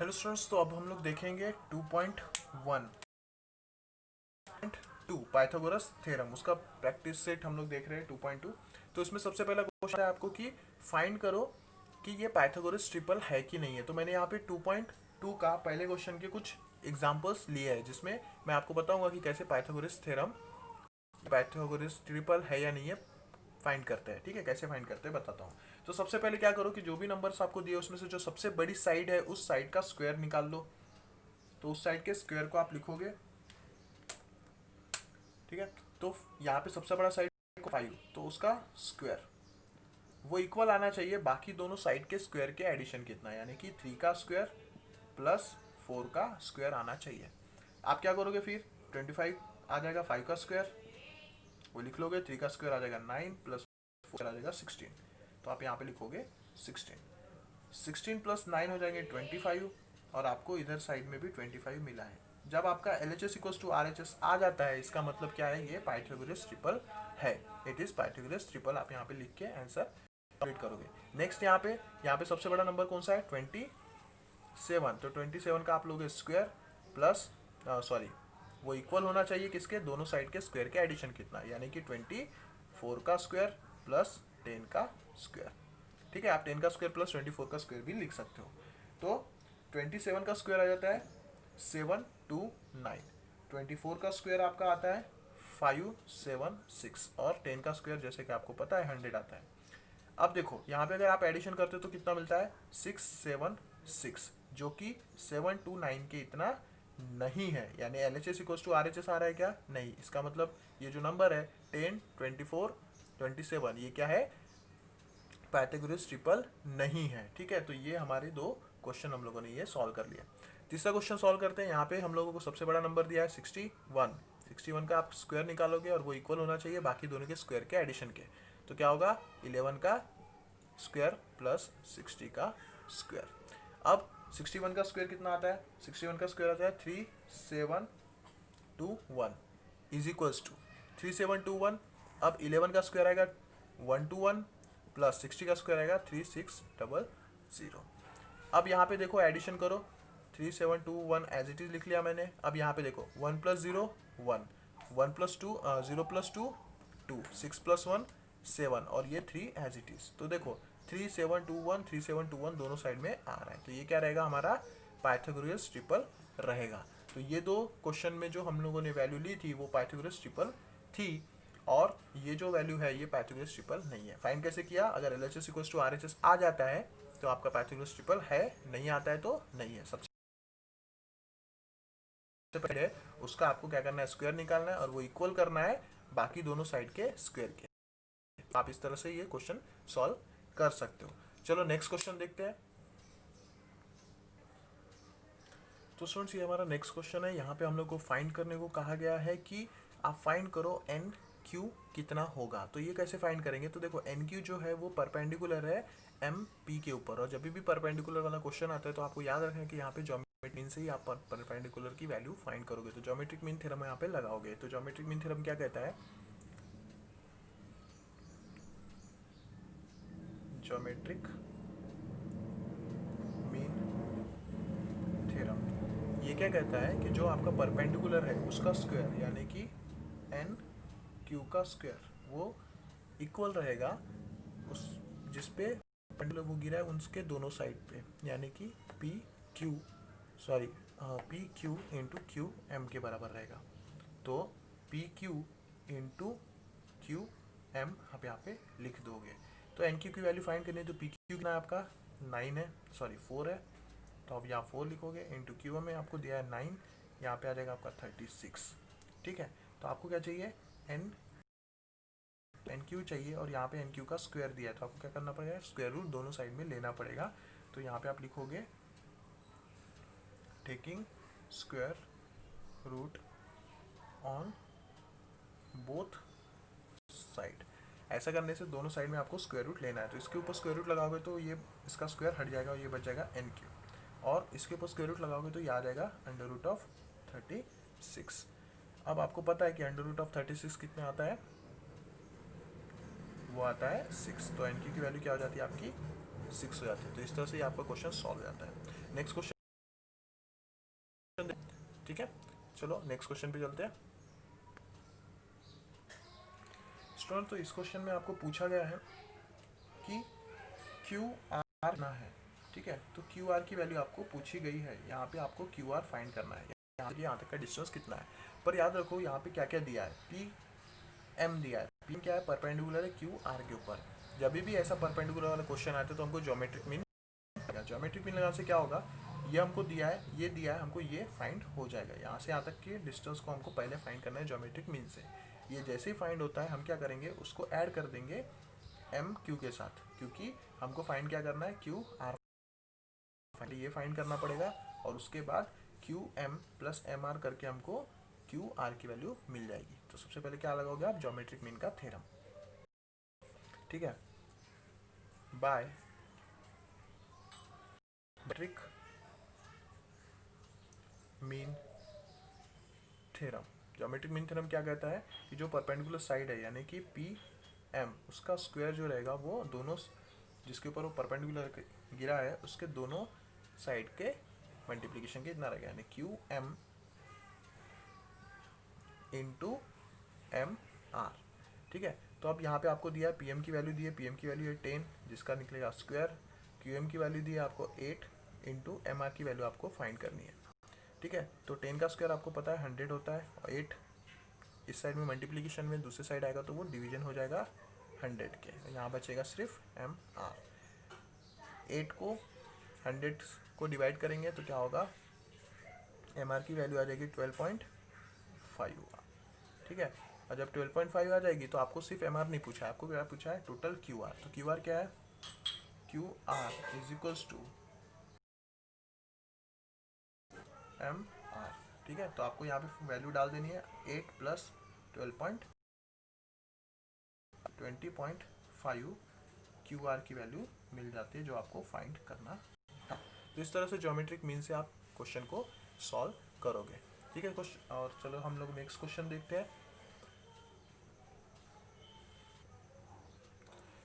Hello students, तो अब हम लोग देखेंगे 2.1.2 पाइथागोरस थ्योरम। उसका प्रैक्टिस सेट हम लोग देख रहे हैं 2.2। तो इसमें सबसे पहला क्वेश्चन है आपको कि फाइंड करो कि ये पाइथागोरस ट्रिपल है कि नहीं है। तो मैंने यहाँ पे 2.2 का पहले क्वेश्चन के कुछ एग्जांपल्स लिए हैं, जिसमें मैं आपको बताऊंगा कि कैसे पाइथागोरस थ्योरम पाइथागोरस ट्रिपल है या नहीं है फाइंड करते हैं। ठीक है, कैसे फाइंड करते हैं बताता हूँ। तो सबसे पहले क्या करो कि जो भी नंबर्स आपको दिए उसमें से जो सबसे बड़ी साइड है उस साइड का स्क्वायर निकाल लो। तो उस साइड के स्क्वायर को आप लिखोगे। ठीक है, तो यहाँ पे सबसे बड़ा साइड 5, तो उसका स्क्वायर वो इक्वल आना चाहिए बाकी दोनों साइड के स्क्वायर के एडिशन कितना, यानी कि 3 का स्क्वायर प्लस 4 का स्क्वायर आना चाहिए। आप क्या करोगे फिर 25 आ जाएगा, 5 का स्क्वायर वो लिख लोगे, 3 का स्क्वायर आ जाएगा 9 प्लस 4 आ जाएगा 16। तो आप यहाँ पे लिखोगे 16 प्लस 9 हो जाएंगे 25, और आपको इधर साइड में भी 25 मिला है। जब आपका L H S equal to R H S आ जाता है, इसका मतलब क्या है, ये पाइथागोरस ट्रिपल है। It is Pythagoras triple. आप यहाँ पे लिख के आंसर कंप्लीट करोगे। नेक्स्ट यहाँ पे सबसे बड़ा नंबर कौन सा है 27। तो 27 का आप लोगे स्क्वायर प्लस सॉरी वो इक्वल होना चाहिए किसके, दोनों साइड के स्क्वायर के एडिशन कितना, यानी कि 24 का स्क्वायर प्लस 10 का स्क्वायर। ठीक है, आप 10 का स्क्वायर प्लस 24 का स्क्वायर भी लिख सकते हो। तो 27 का स्क्वायर आ जाता है 729, 24 का स्क्वायर आपका आता है 576, और 10 का स्क्वायर जैसे कि आपको पता है 100 आता है। अब देखो यहाँ पे अगर आप एडिशन करते हो तो कितना मिलता है 676, जो कि 729 के इतना नहीं है, यानी L H S equal to R H S आ रहा है क्या, नहीं। इसका मतलब ये जो नंबर है 10, 24, 27 ये क्या है, पाइथागोरस ट्रिपल नहीं है। ठीक है, तो ये हमारे दो क्वेश्चन हम लोगों ने ये सॉल्व कर लिया। तीसरा क्वेश्चन सॉल्व करते हैं। यहाँ पे हम लोगों को सबसे बड़ा नंबर दिया है 61 का आप स्क्वायर निकालोगे और वो इक्वल होना चाहिए बाकी दोनों के स्क्वायर के एडिशन के। तो क्या होगा 11 का स्क्वायर प्लस 60 का स्क्वायर। अब 61 का स्क्वायर कितना आता है, 61 का स्क्वायर आता है 3721 इज इक्वल्स टू 3721। अब 11 का स्क्वायर आएगा 121 प्लस 60 का स्क्वायर आएगा 3600। अब यहाँ पे देखो एडिशन करो, 3721 एज इट इज लिख लिया मैंने। अब यहाँ पे देखो 1 प्लस 0 1, 1 प्लस 2 0 प्लस 2 2, 6 प्लस 1 7, और ये 3 एज इट इज। तो देखो 3721 दोनों साइड में आ रहा है, तो ये क्या रहेगा हमारा पाइथागोरस ट्रिपल रहेगा। तो ये दो क्वेश्चन में जो हम लोगों ने वैल्यू ली थी वो पाइथागोरस ट्रिपल थी, और ये जो वैल्यू है ये पाइथागोरस ट्रिपल नहीं है। फाइंड कैसे किया, अगर L H S equal to R H S आ जाता है तो आपका पाइथागोरस ट्रिपल है, नहीं आता है तो नहीं है। सबसे पहले उसका आपको क्या करना है, स्क्वायर निकालना है और वो इक्वल करना है बाकी दोनों साइड के स्क्वायर के। आप इस तरह से ये क्वेश्चन सॉल्व कर सकते हो। चलो नेक्स्ट क्वेश्चन देखते हैं। तो स्टूडेंट्स ये हमारा नेक्स्ट क्वेश्चन है। यहाँ पे हम लोग को फाइंड करने को कहा गया है कि आप फाइंड करो एन क्यू कितना होगा। तो ये कैसे फाइंड करेंगे, तो देखो एन क्यू जो है वो परपेंडिकुलर है एम पी के ऊपर, और जब भी परपेंडिकुलर वाला क्वेश्चन आता है तो आपको याद रखना कि यहाँ पे ज्योमेट्रिक मीन से ही आप परपेंडिकुलर की वैल्यू फाइंड करोगे। तो ज्योमेट्रिक मीन थ्योरम यहाँ पे लगाओगे। तो ज्योमेट्रिक मीन थ्योरम क्या कहता है, ज्योमेट्रिक मीन थ्योरम ये क्या कहता है कि जो आपका परपेंडिकुलर है उसका स्क्वायर, यानी कि एन क्यू का स्क्वायर, वो इक्वल रहेगा उस जिस पे पेंडुलम वो गिरा है उसके दोनों साइड पे, यानी कि P Q P Q into Q M के बराबर रहेगा। तो P Q into Q M आप यहाँ पे लिख दोगे। तो एन क्यू की वैल्यू फाइंड करनी है, तो पी क्यू कितना है आपका 9 है, 4 है, तो आप यहाँ 4 लिखोगे, इंटू क्यू में आपको दिया है 9, यहाँ पे आ जाएगा आपका 36। ठीक है, तो आपको क्या चाहिए एन क्यू चाहिए, और यहाँ पे एन क्यू का स्क्वायर दिया है, तो आपको क्या करना पड़ेगा स्क्वायर रूट दोनों साइड में लेना पड़ेगा। तो यहाँ पे आप लिखोगे taking square root on both side. ऐसा करने से दोनों साइड में आपको स्क्वायर रूट लेना है। तो इसके ऊपर स्क्वायर रूट लगाओगे तो ये इसका स्क्वायर हट जाएगा और ये बच जाएगा एन क्यू, और इसके ऊपर स्क्वायर रूट लगाओगे तो ये आ जाएगा अंडर रूट ऑफ 36। अब आपको पता है कि अंडर रूट ऑफ 36 कितने आता है, वो आता है 6। तो एन क्यू की वैल्यू क्या हो जाती है आपकी 6 हो जाती है। तो इस तरह से आपका क्वेश्चन सॉल्व हो जाता है। नेक्स्ट क्वेश्चन ठीक है, चलो नेक्स्ट क्वेश्चन पे चलते हैं स्टूडेंट। तो इस क्वेश्चन में आपको पूछा गया है कि क्यू आर ना है, ठीक है। तो क्यू आर की वैल्यू आपको पूछी गई है, यहाँ पे आपको क्यू आर फाइंड करना है, यहाँ तक का डिस्टेंस कितना है। पर याद रखो यहाँ पे क्या क्या दिया है, पी एम दिया है। पी क्या है, परपेंडिकुलर है क्यू आर के ऊपर। जब भी ऐसा परपेंडिकुलर वाला क्वेश्चन आता है तो हमको ज्योमेट्रिक मीन, ज्योमेट्रिक मीन लगाने से क्या होगा, ये हमको दिया है, ये दिया है हमको, ये फाइंड हो जाएगा। यहाँ से यहाँ तक के डिस्टेंस को हमको पहले फाइंड करना है ज्योमेट्रिक मीन से। ये जैसे ही फाइंड होता है हम क्या करेंगे, उसको ऐड कर देंगे एम क्यू के साथ, क्योंकि हमको फाइंड क्या करना है, क्यू आर, ये फाइंड करना पड़ेगा। और उसके बाद Q M plus M R करके हमको क्यू आर की वैल्यू मिल जाएगी। तो सबसे पहले क्या लगाओगे आप, ज्योमेट्रिक मीन का थ्योरम, ठीक है, by geometric mean theorem. Geometric mean theorem क्या कहता है कि जो परपेंडिकुलर साइड है यानी कि पी एम, उसका स्क्वायर जो रहेगा वो दोनों जिसके ऊपर वो परपेंडिकुलर गिरा है उसके दोनों साइड के मल्टीप्लीकेशन के इतना रहेगा, यानी Q M into M R, ठीक है। तो अब यहाँ पे आपको दिया है पी एम की वैल्यू दी है, पी एम की वैल्यू है 10 जिसका निकलेगा स्क्वायर, क्यू एम की वैल्यू दी है आपको 8 इंटू एम आर की वैल्यू आपको फाइंड करनी है, ठीक है। तो 10 का स्क्वायर आपको पता है 100 होता है, और 8 इस साइड में मल्टीप्लीकेशन में, दूसरे साइड आएगा तो वो डिवीजन हो जाएगा 100 के, यहाँ बचेगा सिर्फ एम आर। 8 को 100 को डिवाइड करेंगे तो क्या होगा, एम आर की वैल्यू आ जाएगी 12.5, ठीक है। और जब 12.5 आ जाएगी तो आपको सिर्फ एम आर नहीं पूछा है, आपको क्या पूछा है, टोटल क्यू आर। तो क्यू आर क्या है, Q R is equals to M R, ठीक है। तो आपको यहाँ पे वैल्यू डाल देनी है 8 प्लस 20.5 क्यू आर की वैल्यू मिल जाती है जो आपको फाइंड करना था। तो इस तरह से ज्योमेट्रिक मीन से आप क्वेश्चन को सॉल्व करोगे, ठीक है। क्वेश्चन, और चलो हम लोग नेक्स्ट क्वेश्चन देखते हैं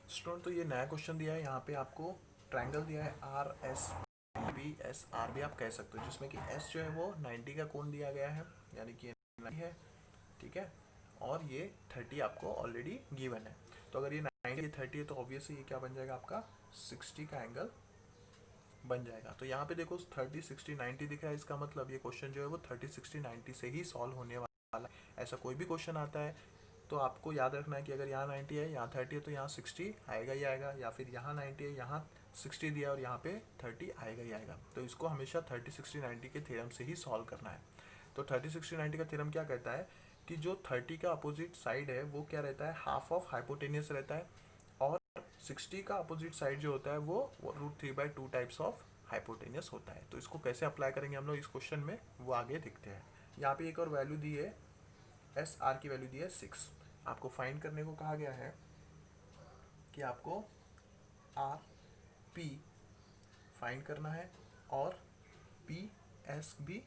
स्टूडेंट। तो ये नया क्वेश्चन दिया है, यहाँ पे आपको ट्रायंगल दिया है R S B S R भी आप कह सकते हो, जिसमें कि एस जो है वो 90 का कोण दिया गया है, यानी कि 90 है, ठीक है। और ये 30 आपको ऑलरेडी गिवन है। तो अगर ये 90 30 है तो ऑब्वियसली ये क्या बन जाएगा, आपका 60 का एंगल बन जाएगा। तो यहाँ पे देखो 30 60 90 दिख रहा है, इसका मतलब ये क्वेश्चन जो है वो 30 60 90 से ही सॉल्व होने वाला है। ऐसा कोई भी क्वेश्चन आता है तो आपको याद रखना है कि अगर यहाँ 90 है, यहाँ 30 है, तो यहाँ 60 आएगा ही आएगा, या फिर यहाँ 90 है, यहाँ 60 दिया और यहाँ पे 30 आएगा ही आएगा। तो इसको हमेशा 30 60 90 के थ्योरम से ही सॉल्व करना है। तो 30 60 90 का थ्योरम क्या कहता है कि जो 30 का अपोजिट साइड है वो क्या रहता है, हाफ ऑफ हाइपोटेनियस रहता है, और 60 का अपोजिट साइड जो होता है वो √3/2 टाइप्स ऑफ हाइपोटेनियस होता है। तो इसको कैसे अप्लाई करेंगे हम लोग इस क्वेश्चन में, वो आगे देखते हैं। यहाँ पे एक और वैल्यू दी है, एस आर की वैल्यू दी है 6। आपको फाइंड करने को कहा गया है कि आपको आर पी फाइंड करना है और पी एस भी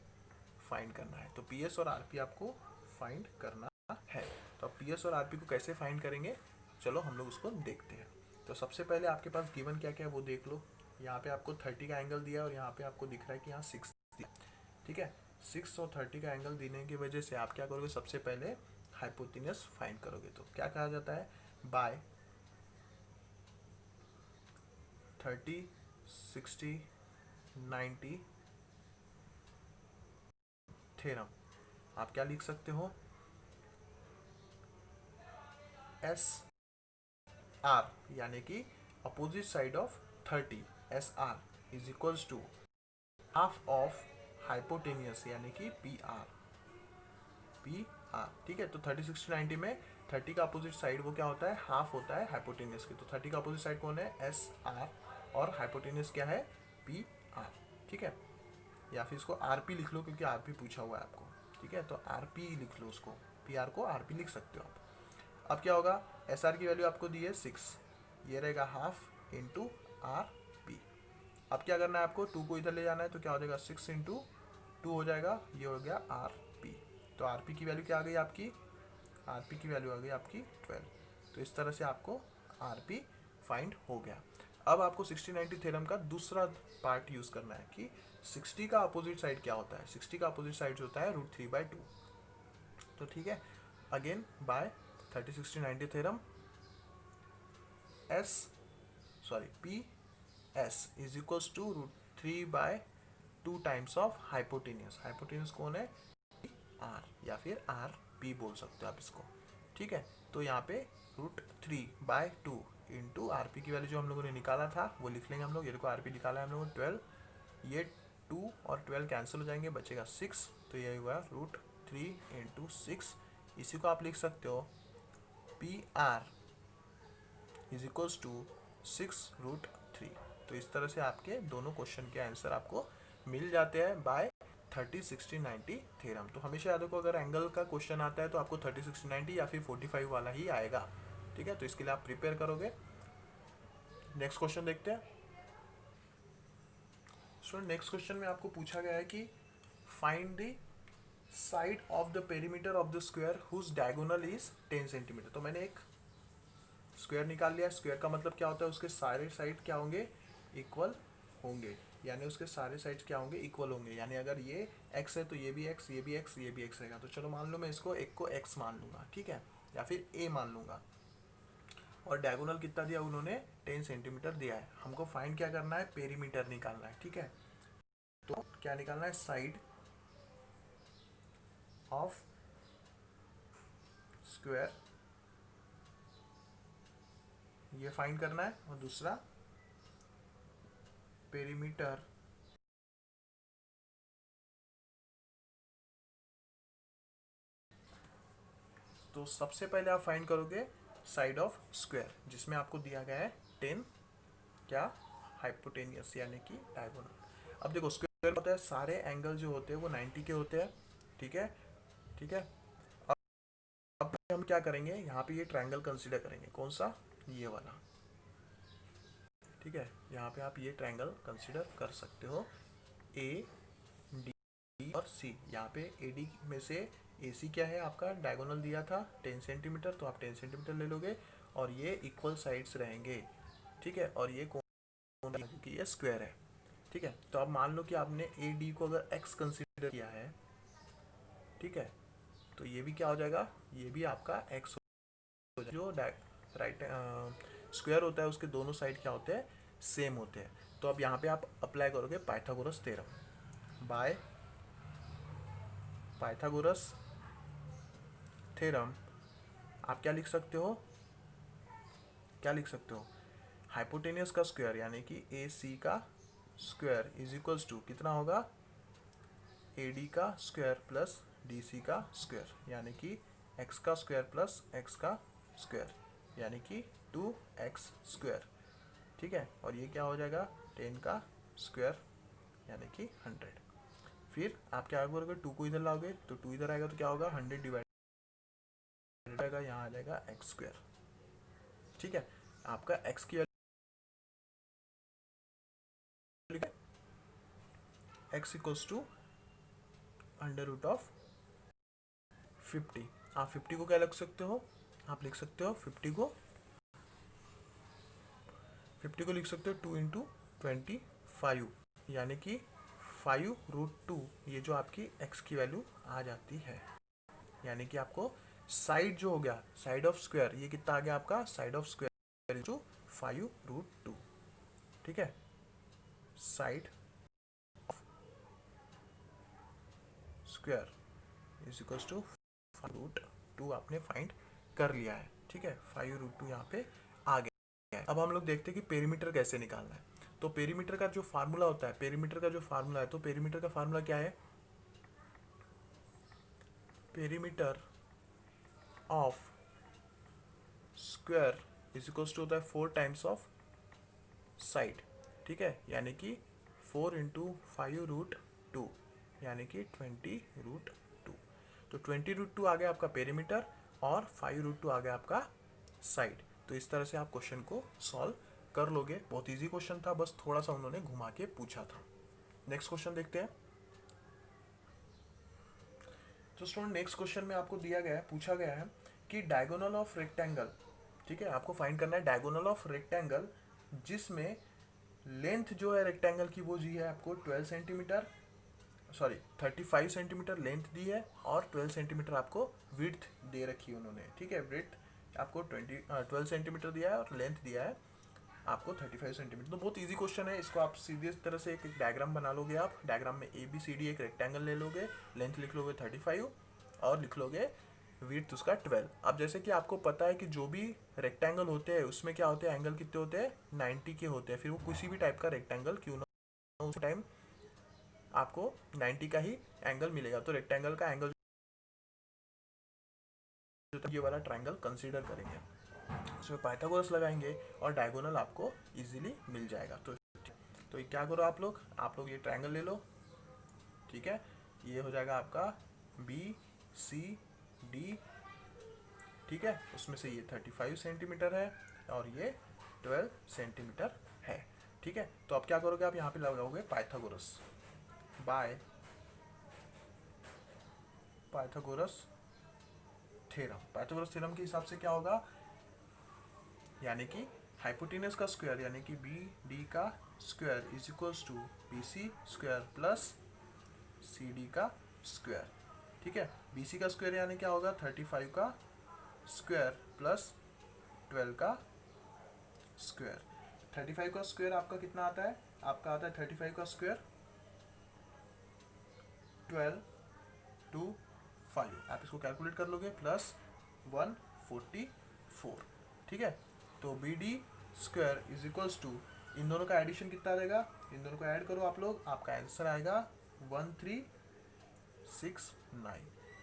फाइंड करना है। तो पी एस और आर पी आपको फाइंड करना है। तो अब पी एस और आर पी को कैसे फाइंड करेंगे, चलो हम लोग उसको देखते हैं। तो सबसे पहले आपके पास गिवन क्या क्या है वो देख लो। यहाँ पे आपको 30 का एंगल दिया है और यहाँ पे आपको दिख रहा है कि यहाँ 6 दिया, ठीक है। 6 और 30 का एंगल देने की वजह से आप क्या करोगे, सबसे पहले हाइपोटेनियस फाइंड करोगे। तो क्या कहा जाता है, बाय 30 60 90 थ्योरम आप क्या लिख सकते हो, एस आर यानी कि opposite side of 30 S R is equals to half of hypotenuse यानी कि पी आर, ठीक है। तो 30 60 90 में 30 का अपोजिट साइड वो क्या होता है, हाफ होता है हाइपोटेनियस की। तो 30 का अपोजिट साइड कौन है, एस आर, और हाइपोटेनियस क्या है, पी आर, ठीक है। या फिर इसको आर पी लिख लो क्योंकि आर पी पूछा हुआ है आपको, ठीक है। तो आर पी लिख लो, उसको पी आर को आर पी लिख सकते हो आप। अब क्या होगा, एस आर की वैल्यू आपको दी है 6, ये रहेगा हाफ इंटू आर पी। अब क्या करना है आपको, 2 को इधर ले जाना है, तो क्या हो जाएगा 6 इंटू 2 हो जाएगा, ये हो गया आर पी। तो आर पी की वैल्यू क्या आ गई आपकी, आर पी की वैल्यू आ गई आपकी 12। तो इस तरह से आपको आर पी फाइंड हो गया। अब आपको 60-90 थ्योरम का दूसरा पार्ट यूज करना है कि 60 का अपोजिट साइड क्या होता है। 60 का अपोजिट साइड जो होता है √3/2। तो ठीक है, again by 30-60-90 theorem, S sorry P S is equals to √3/2 times of hypotenuse. Hypotenuse कौन है? आर, या फिर आर पी बोल सकते हो आप इसको। ठीक है, तो यहाँ पे √3/2 इंटू आर पी की वैल्यू जो हम लोगों ने निकाला था वो लिख लेंगे हम लोग। ये देखो आर पी निकाला है हम लोगों ने 12, ये 2 और 12 कैंसिल हो जाएंगे, बचेगा 6। तो ये हुआ √3 × 6। इसी को आप लिख सकते हो P R is equals to 6√3। तो इस तरह से आपके दोनों क्वेश्चन के आंसर आपको मिल जाते हैं बाय 30-60-90 थ्योरम। तो हमेशा याद रखो, अगर एंगल का क्वेश्चन आता है तो आपको 30-60-90 या फिर 45 वाला ही आएगा। ठीक है, तो इसके लिए आप प्रिपेयर करोगे। नेक्स्ट क्वेश्चन देखते हैं। सो नेक्स्ट क्वेश्चन में आपको पूछा गया है कि find the side of the perimeter of the square whose diagonal is 10 centimetre. तो मैंने एक स्क्वायर निकाल लिया। स्क्वायर का मतलब क्या होता है? उसके सारे साइड क्या होंगे? इक्वल होंगे, यानी उसके सारे साइड्स क्या होंगे? इक्वल होंगे। यानी अगर ये x है तो ये भी x, ये भी x, ये भी x रहेगा। तो चलो मान लो मैं इसको एक को x मान लूंगा, ठीक है, या फिर a मान लूंगा। और डायगोनल कितना दिया उन्होंने? 10 सेंटीमीटर दिया है। हमको फाइंड क्या करना है? पेरीमीटर निकालना है। ठीक है, तो क्या निकालना है? साइड ऑफ स्क्वायर, ये फाइंड करना है। और दूसरा पेरीमीटर तो सबसे पहले आप फाइंड करोगे साइड ऑफ स्क्वायर, जिसमें आपको दिया गया है 10 क्या? हाइपोटेनियस, यानी कि डायगोनल। अब देखो स्क्वायर होता है, सारे एंगल जो होते हैं वो 90 के होते हैं। ठीक है, ठीक है। अब हम क्या करेंगे? यहाँ पे ये ट्रायंगल कंसीडर करेंगे। कौन सा? ये वाला। ठीक है, यहाँ पे आप ये ट्रायंगल कंसीडर कर सकते हो, ए डी और सी। यहाँ पे ए डी में से ए सी क्या है? आपका डायगोनल दिया था 10 सेंटीमीटर, तो आप 10 सेंटीमीटर ले लोगे और ये इक्वल साइड्स रहेंगे। ठीक है, और ये कौन? क्योंकि ये स्क्वायर है। ठीक है, तो अब मान लो कि आपने ए डी को अगर एक्स कंसीडर किया है, ठीक है, तो ये भी क्या हो जाएगा? ये भी आपका एक्स हो जाएगा। जो राइट स्क्वायर होता है उसके दोनों साइड क्या होते हैं? सेम होते हैं। तो अब यहाँ पे आप अप्लाई करोगे Pythagoras theorem. By Pythagoras theorem आप क्या लिख सकते हो? क्या लिख सकते हो? हाइपोटेनियस का स्क्वायर यानी कि ए सी का स्क्वायर इज इक्वल्स टू कितना होगा? ए डी का स्क्वायर प्लस डी सी का स्क्वायर, यानी कि एक्स का स्क्वायर प्लस एक्स का स्क्वायर, यानी कि 2x²। ठीक है, और ये क्या हो जाएगा? 10 का स्क्वायर, यानी कि 100। फिर आप क्या करोगे? 2 को इधर लाओगे तो 2 इधर आएगा तो क्या होगा? 100 डिवाइड आएगा, यहाँ आ जाएगा x²। ठीक है, आपका x की वैल्यू x इक्वल्स टू √50। आप 50 को क्या लिख सकते हो? आप लिख सकते हो 50 को लिख सकते हो 2 × 25, यानी कि 5√2। ये जो आपकी x की वैल्यू आ जाती है, यानी कि आपको साइड जो हो गया, साइड ऑफ स्क्वायर, ये कितना आ गया आपका? Side of square into 5√2। ठीक है, side square is equals to 5√2 आपने फाइंड कर लिया है। ठीक है, 5√2 यहाँ पे आ गया है। अब हम लोग देखते हैं कि पेरीमीटर कैसे निकालना है। तो पेरीमीटर का जो फार्मूला होता है, पेरीमीटर का जो फार्मूला है, तो पेरीमीटर का फार्मूला क्या है? Perimeter of square is equals to होता है 4 टाइम्स ऑफ साइड। ठीक है, यानी कि 4 × 5√2, यानी कि 20√2। तो 20√2 आ गया आपका पेरीमीटर और 5√2 आ गया आपका साइड। तो इस तरह से आप क्वेश्चन को सॉल्व कर लोगे। बहुत इजी क्वेश्चन था, बस थोड़ा सा उन्होंने घुमा के पूछा था। नेक्स्ट क्वेश्चन देखते हैं। तो स्टूडेंट नेक्स्ट क्वेश्चन में आपको दिया गया है, पूछा गया है कि डायगोनल ऑफ रेक्टेंगल। ठीक है, आपको फाइंड करना है डायगोनल ऑफ रेक्टेंगल जिसमें लेंथ जो है रेक्टेंगल की वो जी है आपको 12 सेंटीमीटर, सॉरी 35 सेंटीमीटर लेंथ दी है और 12 सेंटीमीटर आपको विड्थ दे रखी है उन्होंने, ठीक है। विड्थ आपको 12 सेंटीमीटर दिया है और लेंथ दिया है आपको 35 सेंटीमीटर। तो बहुत इजी क्वेश्चन है, इसको आप सीधे इस तरह से एक डायग्राम बना लोगे। आप डायग्राम में ए बी सी डी एक रेक्टेंगल ले लोगे, लेंथ लिख लोगे 35 और लिख लोगे विड्थ उसका 12। अब जैसे कि आपको पता है कि जो भी रेक्टेंगल होते हैं उसमें क्या होते हैं, एंगल कितने होते हैं, 90 के होते हैं। फिर वो किसी भी टाइप का रेक्टेंगल क्यों ना हो, उस टाइम आपको 90 का ही एंगल मिलेगा। तो रेक्टेंगल का एंगल ये वाला ट्रायंगल कंसीडर करेंगे, उसमें पाइथागोरस लगाएंगे और डायगोनल आपको इजीली मिल जाएगा। तो ये क्या करो आप लोग ये ट्रायंगल ले लो, ठीक है। ये हो जाएगा आपका बी सी डी, ठीक है। उसमें से ये 35 सेंटीमीटर है और ये 12 सेंटीमीटर है, ठीक है। तो अब क्या करोगे, आप यहाँ पे लगाओगे पाइथागोरस बाय पाइथागोरस थ्योरम के हिसाब से क्या होगा, यानी कि हाइपोटेनस का स्क्वायर यानी कि बी डी का square is equals to B C square plus C D का स्क्वायर, ठीक है। बी सी का स्क्वायर यानी क्या होगा, 35 का स्क्वायर प्लस 12 का स्क्वायर। 35 का स्क्वायर आपका कितना आता है, आपका आता है 35 का स्क्वायर 12 टू 5, आप इसको कैलकुलेट कर लोगे, प्लस 144, ठीक है। तो B D square is equals to, इन दोनों का एडिशन कितना आ जाएगा, इन दोनों को ऐड करो आप लोग, आपका आंसर आएगा 1369।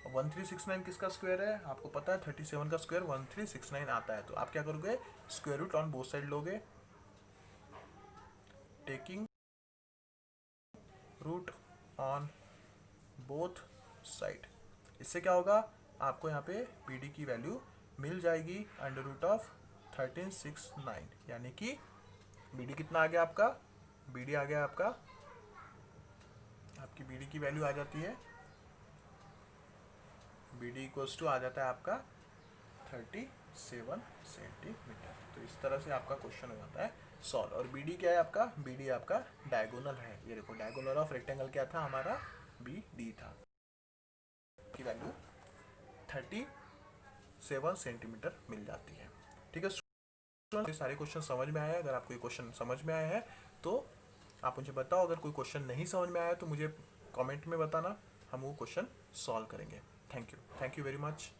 1369 किसका स्क्वायर है, आपको पता है 37 का स्क्वायर 1369 आता है। तो आप क्या करोगे, square root on both side लोगे, taking root on both side. इससे क्या होगा, आपको यहाँ पे बी डी की वैल्यू मिल जाएगी अंडर रूट ऑफ 1369, यानी कि बी डी कितना आ गया आपका, बी डी आ गया आपका, आपकी बी डी की वैल्यू आ जाती है, बी डी इक्वल्स टू आ जाता है आपका 37 सेंटीमीटर। तो इस तरह से आपका क्वेश्चन हो जाता है सॉल्व। और बी डी क्या है आपका, बी डी आपका डायगोनल है, ये देखो डायगोनल ऑफ रेक्टेंगल क्या था हमारा, बी डी था, की वैल्यू 37 सेंटीमीटर मिल जाती है, ठीक है। ये सारे क्वेश्चन समझ में आए हैं, अगर आपको ये क्वेश्चन समझ में आए हैं तो आप मुझे बताओ, अगर कोई क्वेश्चन नहीं समझ में आया तो मुझे कमेंट में बताना, हम वो क्वेश्चन सॉल्व करेंगे। Thank you very much.